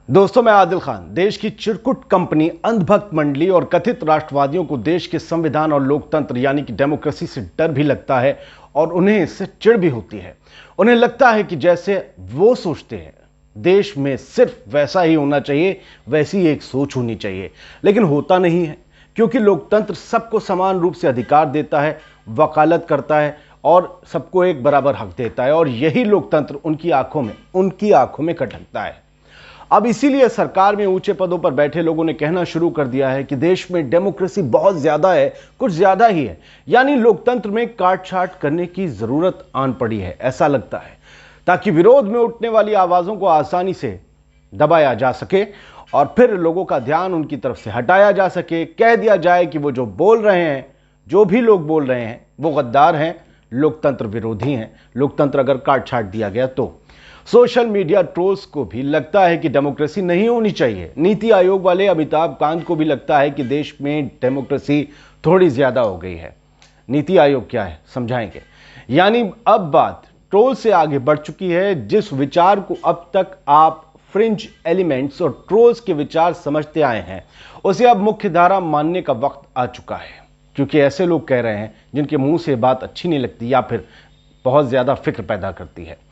दोस्तों, मैं आदिल खान। देश की चिरकुट कंपनी अंधभक्त मंडली और कथित राष्ट्रवादियों को देश के संविधान और लोकतंत्र यानी कि डेमोक्रेसी से डर भी लगता है और उन्हें इससे चिढ़ भी होती है। उन्हें लगता है कि जैसे वो सोचते हैं देश में सिर्फ वैसा ही होना चाहिए, वैसी एक सोच होनी चाहिए, लेकिन होता नहीं है क्योंकि लोकतंत्र सबको समान रूप से अधिकार देता है, वकालत करता है और सबको एक बराबर हक देता है और यही लोकतंत्र उनकी आंखों में खटकता है। अब इसीलिए सरकार में ऊंचे पदों पर बैठे लोगों ने कहना शुरू कर दिया है कि देश में डेमोक्रेसी बहुत ज्यादा है, कुछ ज्यादा ही है, यानी लोकतंत्र में काट-छांट करने की जरूरत आन पड़ी है, ऐसा लगता है, ताकि विरोध में उठने वाली आवाजों को आसानी से दबाया जा सके और फिर लोगों का ध्यान उनकी तरफ से हटाया जा सके। कह दिया जाए कि वो जो बोल रहे हैं, जो भी लोग बोल रहे हैं, वो गद्दार हैं, लोकतंत्र विरोधी हैं, लोकतंत्र अगर काट छाट दिया गया तो। सोशल मीडिया ट्रोल्स को भी लगता है कि डेमोक्रेसी नहीं होनी चाहिए। नीति आयोग वाले अमिताभ कांत को भी लगता है कि देश में डेमोक्रेसी थोड़ी ज्यादा हो गई है। नीति आयोग क्या है समझाएंगे। यानी अब बात ट्रोल से आगे बढ़ चुकी है। जिस विचार को अब तक आप फ्रिंज एलिमेंट्स और ट्रोल्स के विचार समझते आए हैं, उसे अब मुख्य धारा मानने का वक्त आ चुका है, क्योंकि ऐसे लोग कह रहे हैं जिनके मुंह से बात अच्छी नहीं लगती या फिर बहुत ज्यादा फिक्र पैदा करती है।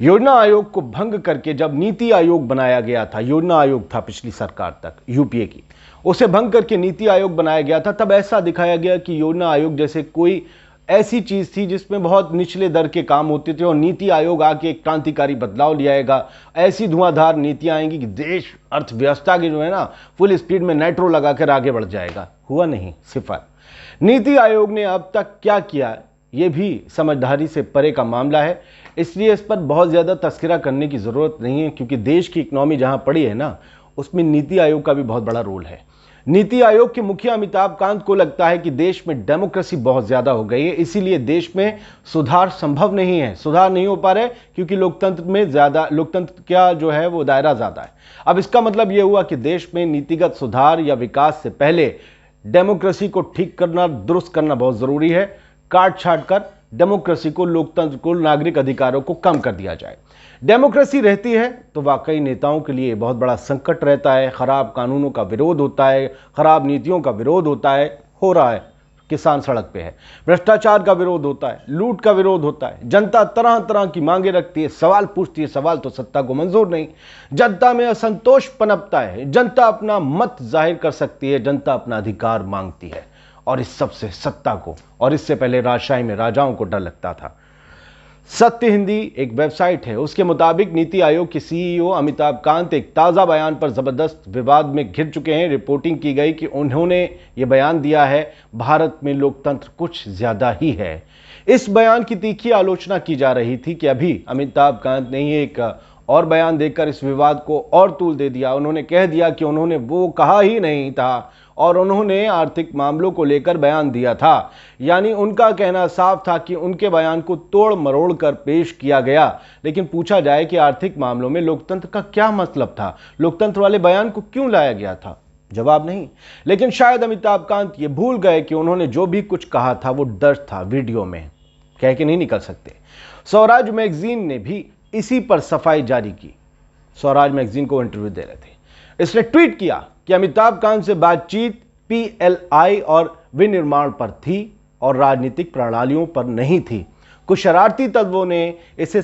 योजना आयोग को भंग करके जब नीति आयोग बनाया गया था, योजना आयोग था पिछली सरकार तक यूपीए की, उसे भंग करके नीति आयोग बनाया गया था, तब ऐसा दिखाया गया कि योजना आयोग जैसे कोई ऐसी चीज थी जिसमें बहुत निचले दर के काम होते थे और नीति आयोग आके एक क्रांतिकारी बदलाव ले आएगा, ऐसी धुआंधार नीतियां आएंगी कि देश अर्थव्यवस्था की जो है ना फुल स्पीड में नाइट्रो लगाकर आगे बढ़ जाएगा। हुआ नहीं, सिफर। नीति आयोग ने अब तक क्या किया ये भी समझदारी से परे का मामला है, इसलिए इस पर बहुत ज्यादा तस्करा करने की जरूरत नहीं है, क्योंकि देश की इकोनॉमी जहां पड़ी है ना, उसमें नीति आयोग का भी बहुत बड़ा रोल है। नीति आयोग के मुखिया अमिताभ कांत को लगता है कि देश में डेमोक्रेसी बहुत ज्यादा हो गई है, इसीलिए देश में सुधार संभव नहीं है, सुधार नहीं हो पा रहे क्योंकि लोकतंत्र क्या जो है वो दायरा ज्यादा है। अब इसका मतलब यह हुआ कि देश में नीतिगत सुधार या विकास से पहले डेमोक्रेसी को ठीक करना, दुरुस्त करना बहुत जरूरी है। काट छाट कर डेमोक्रेसी को, लोकतंत्र को, नागरिक अधिकारों को कम कर दिया जाए। डेमोक्रेसी रहती है तो वाकई नेताओं के लिए बहुत बड़ा संकट रहता है। खराब कानूनों का विरोध होता है, खराब नीतियों का विरोध होता है, हो रहा है, किसान सड़क पे है, भ्रष्टाचार का विरोध होता है, लूट का विरोध होता है, जनता तरह तरह की मांगे रखती है, सवाल पूछती है, सवाल तो सत्ता को मंजूर नहीं, जनता में असंतोष पनपता है, जनता अपना मत जाहिर कर सकती है, जनता अपना अधिकार मांगती है और इस सबसे सत्ता को, और इससे पहले राजशाही में राजाओं को डर लगता था। सत्य हिंदी एक वेबसाइट है, उसके मुताबिक नीति आयोग के सीईओ अमिताभ कांत एक ताजा बयान पर जबरदस्त विवाद में घिर चुके हैं। रिपोर्टिंग की गई कि उन्होंने ये बयान दिया है भारत में लोकतंत्र कुछ ज्यादा ही है। इस बयान की तीखी आलोचना की जा रही थी कि अभी अमिताभ कांत ने ही एक और बयान देकर इस विवाद को और तूल दे दिया। उन्होंने कह दिया कि उन्होंने वो कहा ही नहीं था और उन्होंने आर्थिक मामलों को लेकर बयान दिया था। यानी उनका कहना साफ था कि उनके बयान को तोड़ मरोड़ कर पेश किया गया। लेकिन पूछा जाए कि आर्थिक मामलों में लोकतंत्र का क्या मतलब था, लोकतंत्र वाले बयान को क्यों लाया गया था, जवाब नहीं। लेकिन शायद अमिताभ कांत ये भूल गए कि उन्होंने जो भी कुछ कहा था वो दर्ज था, वीडियो में कह के नहीं निकल सकते। स्वराज मैगजीन ने भी इसी पर सफाई जारी की। स्वराज मैगजीन को इंटरव्यू दे रहे थे, इसने ट्वीट किया कि अमिताभ कांत से बातचीत पीएलआई और विनिर्माण पर थी और राजनीतिक प्रणालियों पर नहीं थी। कुछ शरारती तत्वों ने इसे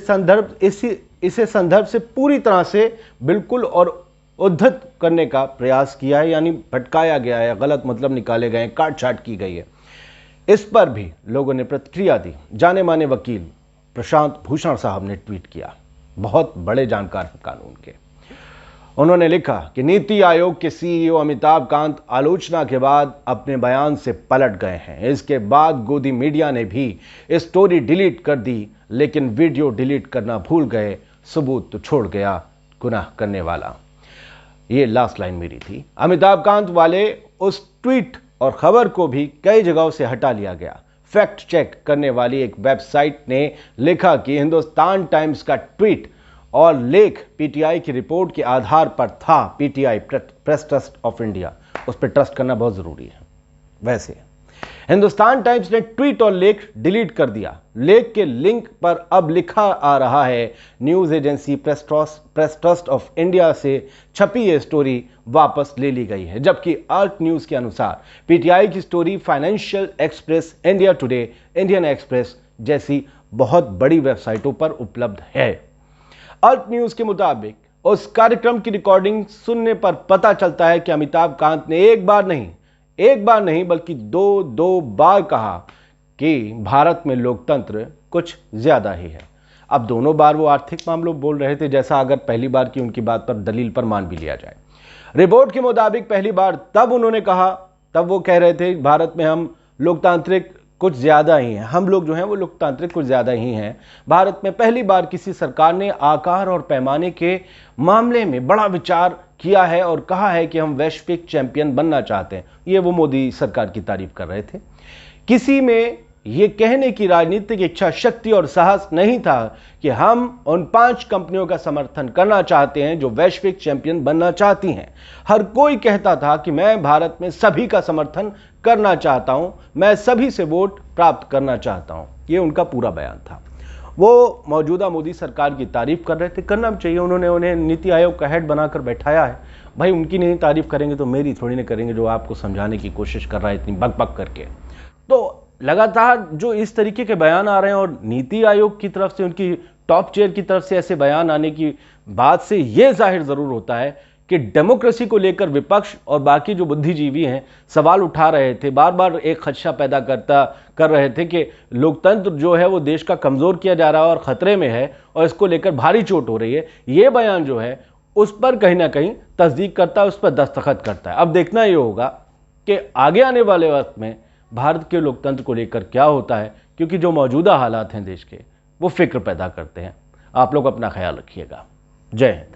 संदर्भ से पूरी तरह से बिल्कुल और उद्धत करने का प्रयास किया है, यानी भटकाया गया है, गलत मतलब निकाले गए, काट छाट की गई है। इस पर भी लोगों ने प्रतिक्रिया दी। जाने माने वकील प्रशांत भूषण साहब ने ट्वीट किया, बहुत बड़े जानकार हैं कानून के। उन्होंने लिखा कि नीति आयोग के सीईओ अमिताभ कांत आलोचना के बाद अपने बयान से पलट गए हैं। इसके बाद गोदी मीडिया ने भी स्टोरी डिलीट कर दी, लेकिन वीडियो डिलीट करना भूल गए, सबूत तो छोड़ गया गुनाह करने वाला। ये लास्ट लाइन मेरी थी। अमिताभ कांत वाले उस ट्वीट और खबर को भी कई जगहों से हटा लिया गया। फैक्ट चेक करने वाली एक वेबसाइट ने लिखा कि हिंदुस्तान टाइम्स का ट्वीट और लेख पीटीआई की रिपोर्ट के आधार पर था। PTI, press trust of India, उस पर ट्रस्ट करना बहुत जरूरी है। वैसे हिंदुस्तान टाइम्स ने ट्वीट और लेख डिलीट कर दिया। लेख के लिंक पर अब लिखा आ रहा है, news agency press trust of India से छपी ये स्टोरी वापस ले ली गई है। जबकि अर्क न्यूज के अनुसार पीटीआई की story financial express, India today, Indian express जैसी बहुत बड़ी वेबसाइटों पर उपलब्ध है। अर्क न्यूज के मुताबिक उस कार्यक्रम की रिकॉर्डिंग सुनने पर पता चलता है कि अमिताभ कांत ने एक बार नहीं बल्कि दो बार कहा कि भारत में लोकतंत्र कुछ ज्यादा ही है। अब दोनों बार वो आर्थिक मामलों बोल रहे थे, जैसा अगर पहली बार की उनकी बात पर दलील पर मान भी लिया जाए। रिपोर्ट के मुताबिक पहली बार तब उन्होंने कहा, तब वो कह रहे थे भारत में हम लोकतांत्रिक कुछ ज्यादा ही हैं, हम लोग जो हैं वो लोकतांत्रिक कुछ ज्यादा ही हैं। भारत में पहली बार किसी सरकार ने आकार और पैमाने के मामले में बड़ा विचार किया है और कहा है कि हम वैश्विक चैंपियन बनना चाहते हैं। ये वो मोदी सरकार की तारीफ कर रहे थे। किसी में ये कहने की राजनीतिक इच्छा शक्ति और साहस नहीं था कि हम उन 5 कंपनियों का समर्थन करना चाहते हैं जो वैश्विक चैंपियन बनना चाहती हैं। हर कोई कहता था कि मैं भारत में सभी का समर्थन करना चाहता हूं, मैं सभी से वोट प्राप्त करना चाहता हूं। ये उनका पूरा बयान था। वो मौजूदा मोदी सरकार की तारीफ कर रहे थे, करना भी चाहिए। उन्होंने उन्हें नीति आयोग का हेड बनाकर बैठाया है। भाई उनकी नहीं तारीफ करेंगे तो मेरी थोड़ी ना करेंगे, जो आपको समझाने की कोशिश कर रहा है इतनी बक करके। तो लगातार जो इस तरीके के बयान आ रहे हैं और नीति आयोग की तरफ से, उनकी टॉप चेयर की तरफ से ऐसे बयान आने की बात से यह जाहिर जरूर होता है कि डेमोक्रेसी को लेकर विपक्ष और बाकी जो बुद्धिजीवी हैं सवाल उठा रहे थे, बार बार एक खदशा पैदा कर रहे थे कि लोकतंत्र जो है वो देश का कमजोर किया जा रहा है और खतरे में है और इसको लेकर भारी चोट हो रही है। ये बयान जो है उस पर कहीं ना कहीं तस्दीक करता है, उस पर दस्तखत करता है। अब देखना ये होगा कि आगे आने वाले वक्त में भारत के लोकतंत्र को लेकर क्या होता है, क्योंकि जो मौजूदा हालात हैं देश के वो फिक्र पैदा करते हैं। आप लोग अपना ख्याल रखिएगा। जय हिंद।